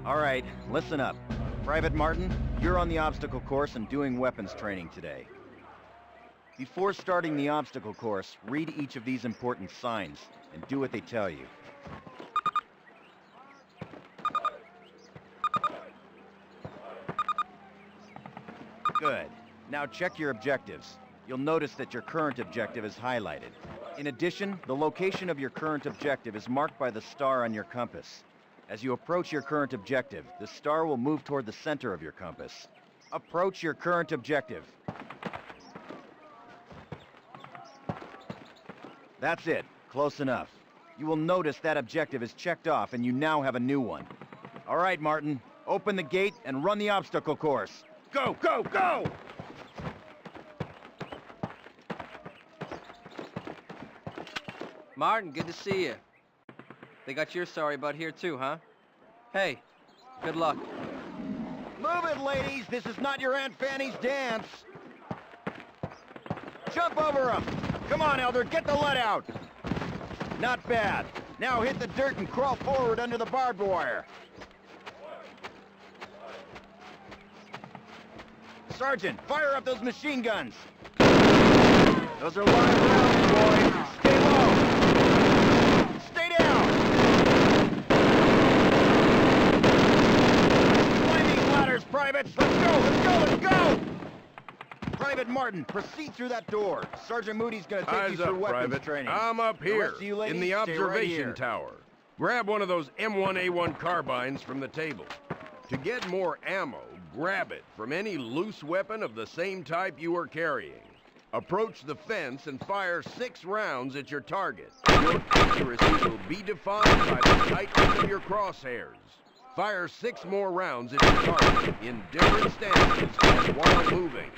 All right, listen up. Private Martin, you're on the obstacle course and doing weapons training today. Before starting the obstacle course, read each of these important signs and do what they tell you. Good. Now check your objectives. You'll notice that your current objective is highlighted. In addition, the location of your current objective is marked by the star on your compass. As you approach your current objective, the star will move toward the center of your compass. Approach your current objective. That's it. Close enough. You will notice that objective is checked off and you now have a new one. All right, Martin. Open the gate and run the obstacle course. Go, go, go! Martin, good to see you. They got your sorry butt here too, huh? Hey, good luck. Move it, ladies! This is not your Aunt Fanny's dance! Jump over him! Come on, Elder, get the lead out! Not bad. Now hit the dirt and crawl forward under the barbed wire. Sergeant, fire up those machine guns! Those are live rounds, boys! Stay low! Stay down! Climb these ladders, privates! Let's go, let's go, let's go! Private Martin, proceed through that door. Sergeant Moody's gonna take you through weapons training. I'm up here, You ladies, in the stay right observation here. tower. Grab one of those M1A1 carbines from the table. To get more ammo, grab it from any loose weapon of the same type you are carrying. Approach the fence and fire 6 rounds at your target. Your accuracy will be defined by the tightness of your crosshairs. Fire 6 more rounds at your target in different stances and while moving.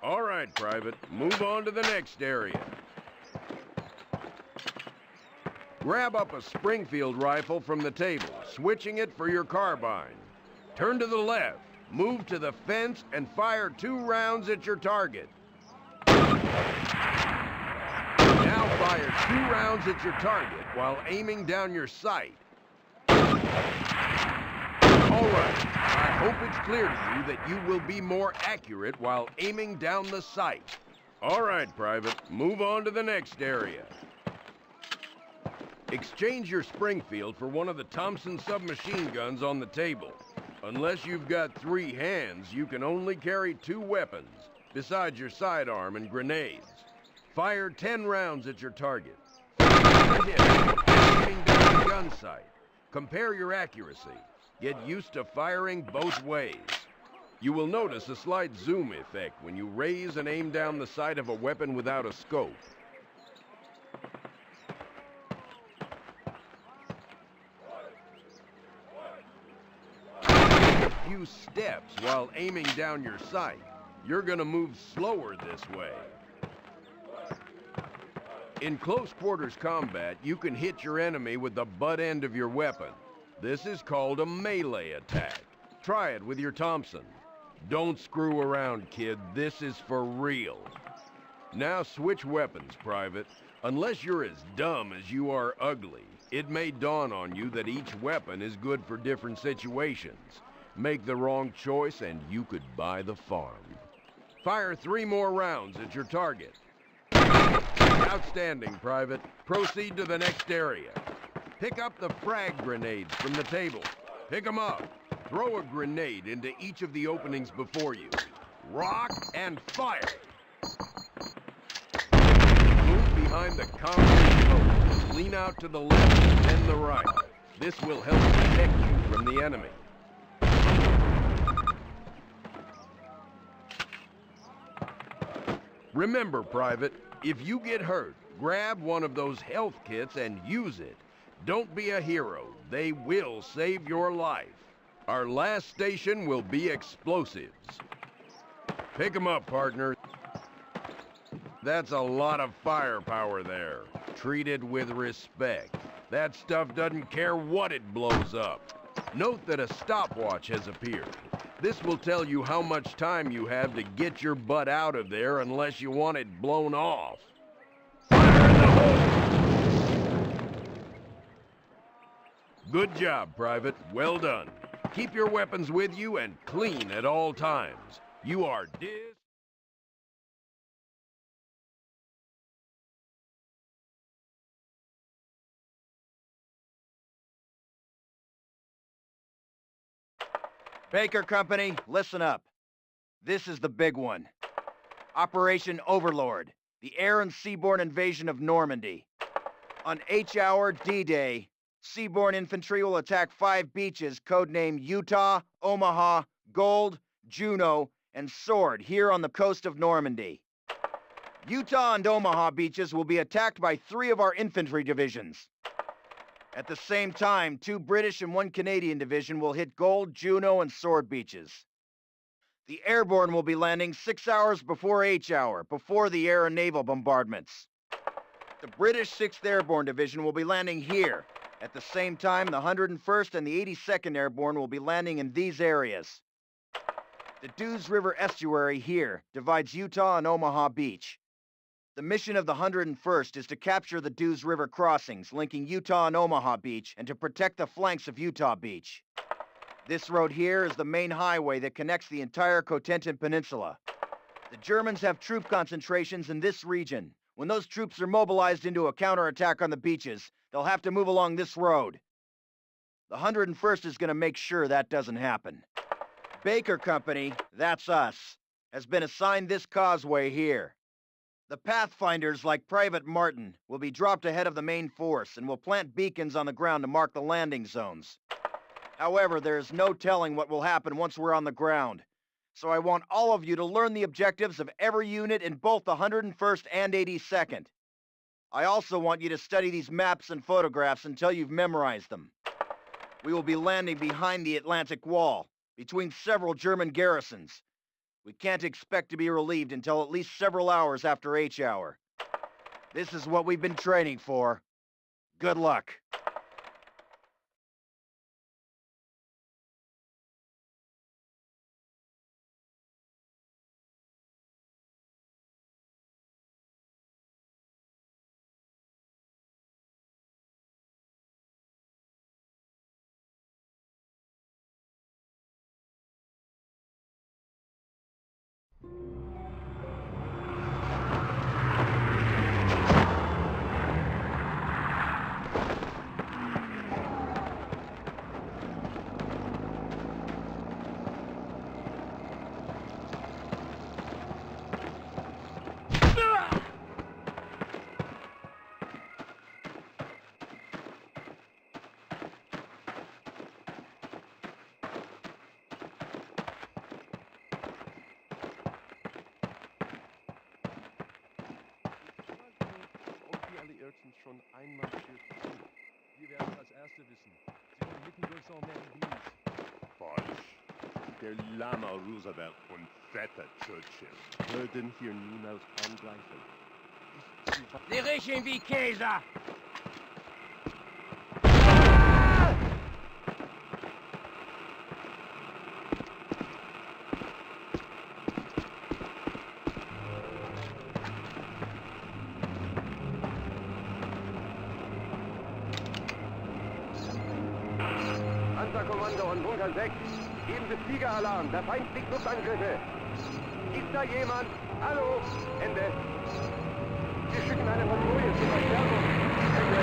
All right, Private, move on to the next area. Grab up a Springfield rifle from the table, switching it for your carbine. Turn to the left, move to the fence, and fire 2 rounds at your target. Now fire 2 rounds at your target while aiming down your sight. All right, I hope it's clear to you that you will be more accurate while aiming down the sight. All right, Private, move on to the next area. Exchange your Springfield for one of the Thompson submachine guns on the table. Unless you've got 3 hands, you can only carry 2 weapons, besides your sidearm and grenades. Fire 10 rounds at your target. Hit, aiming down the gun sight. Compare your accuracy. Get used to firing both ways. You will notice a slight zoom effect when you raise and aim down the sight of a weapon without a scope. A few steps while aiming down your sight. You're gonna move slower this way. In close quarters combat, you can hit your enemy with the butt end of your weapon. This is called a melee attack. Try it with your Thompson. Don't screw around, kid. This is for real. Now switch weapons, Private. Unless you're as dumb as you are ugly, it may dawn on you that each weapon is good for different situations. Make the wrong choice and you could buy the farm. Fire 3 more rounds at your target. Outstanding, Private. Proceed to the next area. Pick up the frag grenades from the table. Pick them up. Throw a grenade into each of the openings before you. Rock and fire. Move behind the concrete post. Lean out to the left and then the right. This will help protect you from the enemy. Remember, Private, if you get hurt, grab one of those health kits and use it. Don't be a hero. They will save your life. Our last station will be explosives. Pick 'em up, partner. That's a lot of firepower there. Treat it with respect. That stuff doesn't care what it blows up. Note that a stopwatch has appeared. This will tell you how much time you have to get your butt out of there unless you want it blown off. Fire in the hole! Good job, Private. Well done. Keep your weapons with you and clean at all times. You are Baker Company, listen up. This is the big one. Operation Overlord, the air and seaborne invasion of Normandy. On H-Hour D-Day, seaborne infantry will attack 5 beaches codenamed Utah, Omaha, Gold, Juno, and Sword here on the coast of Normandy. Utah and Omaha beaches will be attacked by 3 of our infantry divisions. At the same time, 2 British and 1 Canadian division will hit Gold, Juno, and Sword beaches. The airborne will be landing 6 hours before H-Hour, before the air and naval bombardments. The British 6th Airborne Division will be landing here. At the same time, the 101st and the 82nd Airborne will be landing in these areas. The Dews River Estuary here divides Utah and Omaha Beach. The mission of the 101st is to capture the Dews River crossings linking Utah and Omaha Beach and to protect the flanks of Utah Beach. This road here is the main highway that connects the entire Cotentin Peninsula. The Germans have troop concentrations in this region. When those troops are mobilized into a counterattack on the beaches, they'll have to move along this road. The 101st is going to make sure that doesn't happen. Baker Company, that's us, has been assigned this causeway here. The Pathfinders, like Private Martin, will be dropped ahead of the main force and will plant beacons on the ground to mark the landing zones. However, there is no telling what will happen once we're on the ground. So I want all of you to learn the objectives of every unit in both the 101st and 82nd. I also want you to study these maps and photographs until you've memorized them. We will be landing behind the Atlantic Wall, between several German garrisons. We can't expect to be relieved until at least several hours after H-Hour. This is what we've been training for. Good luck. Schon einmarschiert sind. Wir werden es als Erste wissen. Sie wollen mitten durch Saint-Mary. Falsch. Der Lama Roosevelt und fetter Churchill würden hier niemals angreifen. Sie riechen wie Käse! Panzerkommando und Bunker 6. Geben Sie Fliegeralarm. Der Feind fliegt Luftangriffe. Ist da jemand? Hallo? Ende. Wir schicken eine Patrouille zur Verstärkung. Ende.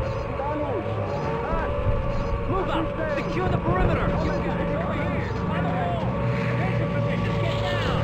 Was ist denn da los? Was? Move out! Secure the perimeter! You got it over here! By the wall! Attention positions, get down!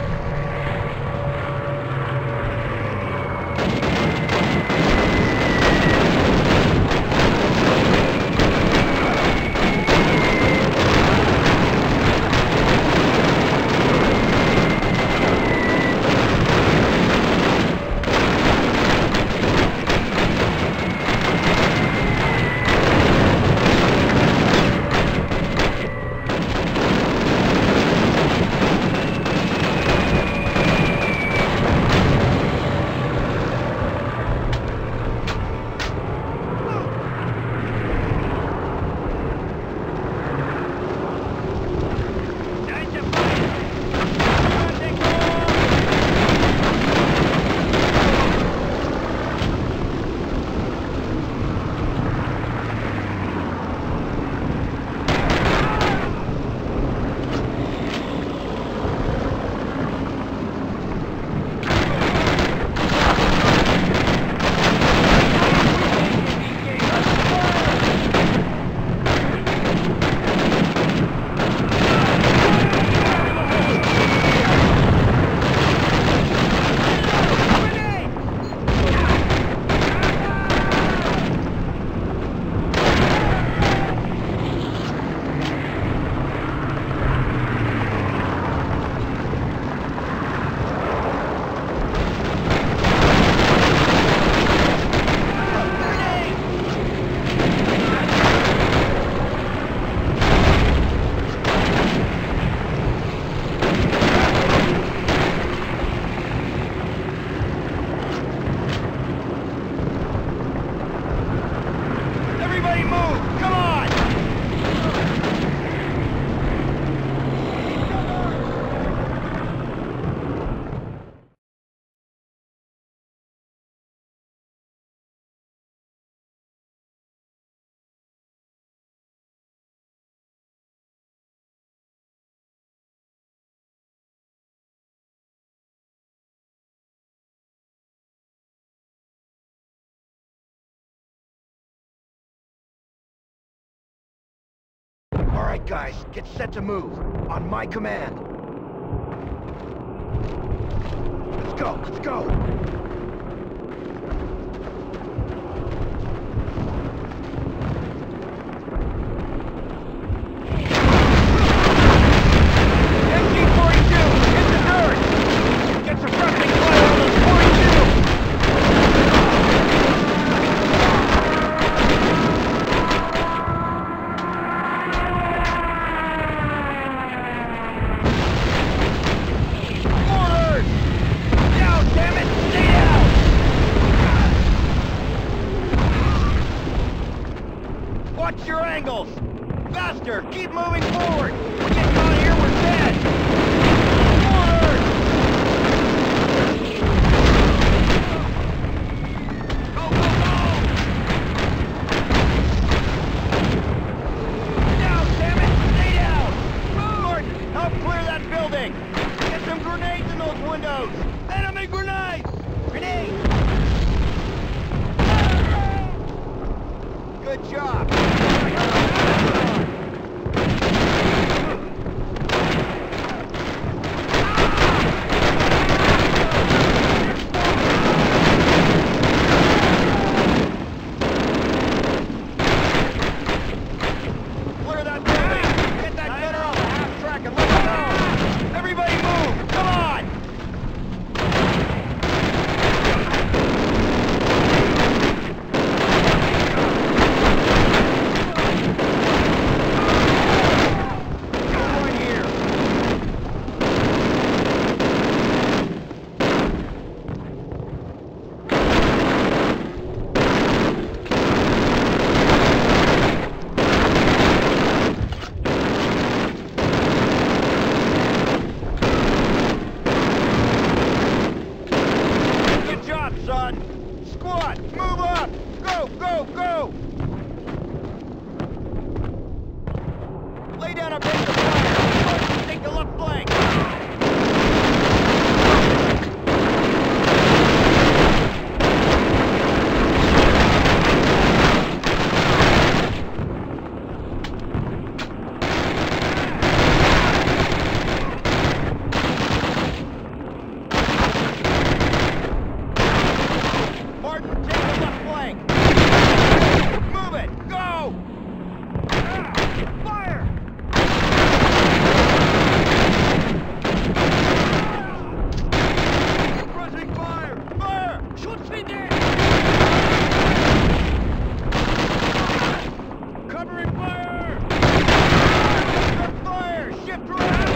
right, guys, get set to move. On my command. Let's go, let's go! MG-42, hit the dirt! Get suppressing fire on those 42! Mortars! Down, damn it! Stay down! Watch your angles! Faster! Keep moving forward! We get caught here, we're dead! Mortars! Go, go, go! Down, damn it! Stay down! Gordon, help clear that building! Get some grenades in those windows! Enemy grenades! Grenades! Good job! Clear that building! Get that general to half track and let's go! Everybody move! Come on! Go right here! Good job, son! Squad, move up! Go, go, go! Lay down a base of fire! Take the left flank! Martin, take the left flank! Move it! Go! Fire! Pressing fire! Fire! Schutzwinde! Covering fire! Fire! Shift right!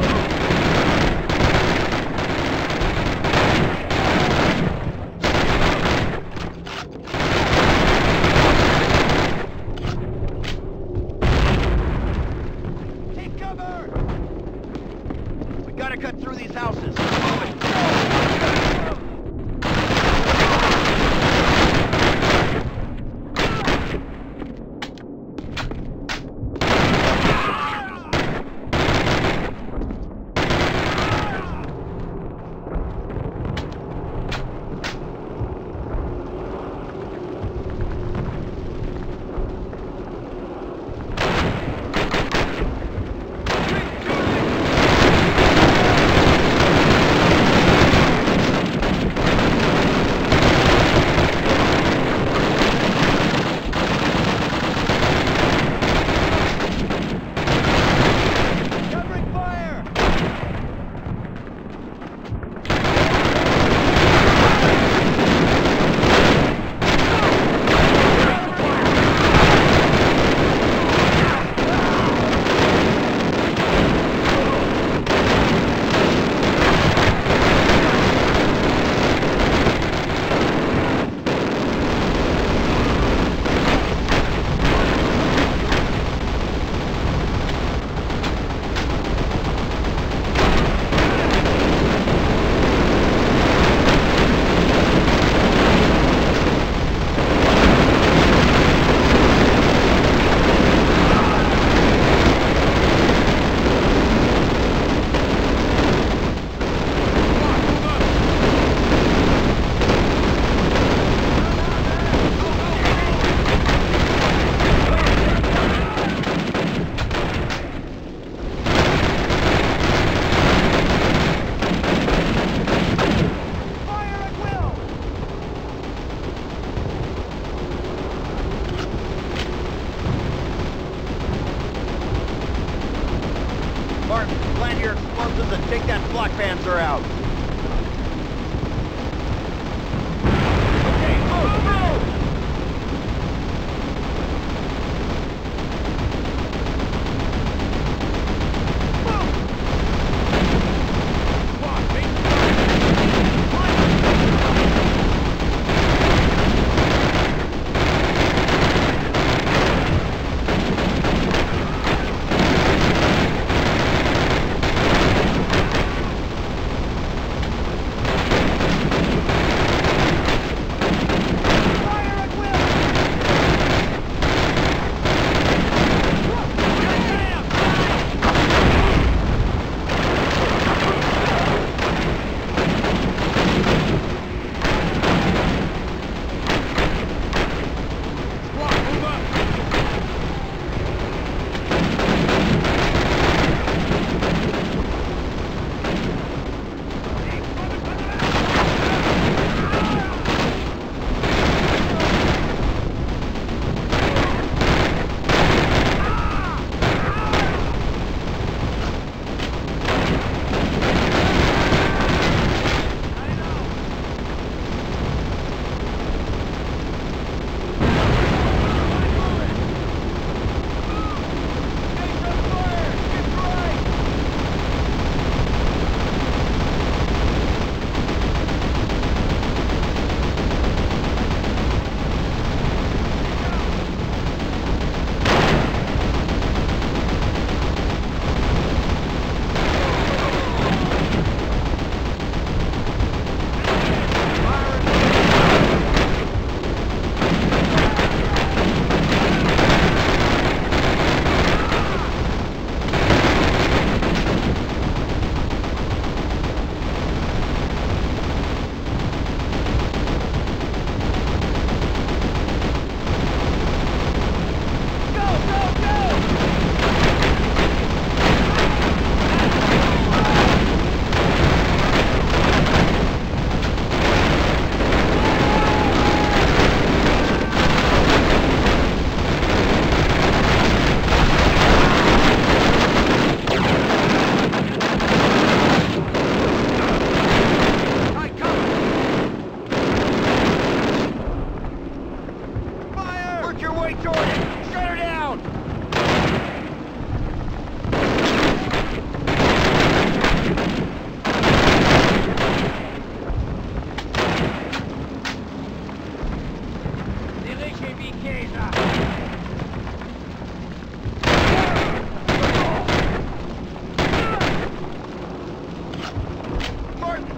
Take cover! We gotta cut through these houses. Move it! Go! Martin, plant your explosives and take that flak panzer out. Okay, move, move!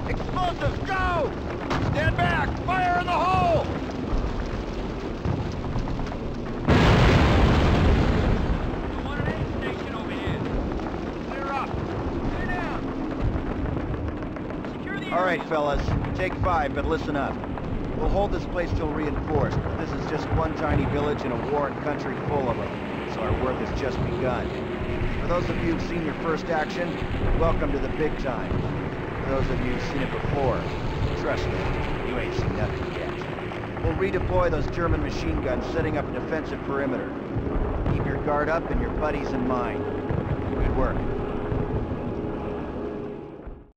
Explosives, go! Stand back! Fire in the hole! We want an aid station over here. Clear up. Clear down. Secure the area. All right, fellas. Take 5, but listen up. We'll hold this place till reinforced, but this is just one tiny village in a warring country full of them, so our work has just begun. For those of you who've seen your first action, welcome to the big time. For those of you who've seen it before, trust me, you ain't seen nothing yet. We'll redeploy those German machine guns, setting up a defensive perimeter. Keep your guard up and your buddies in mind.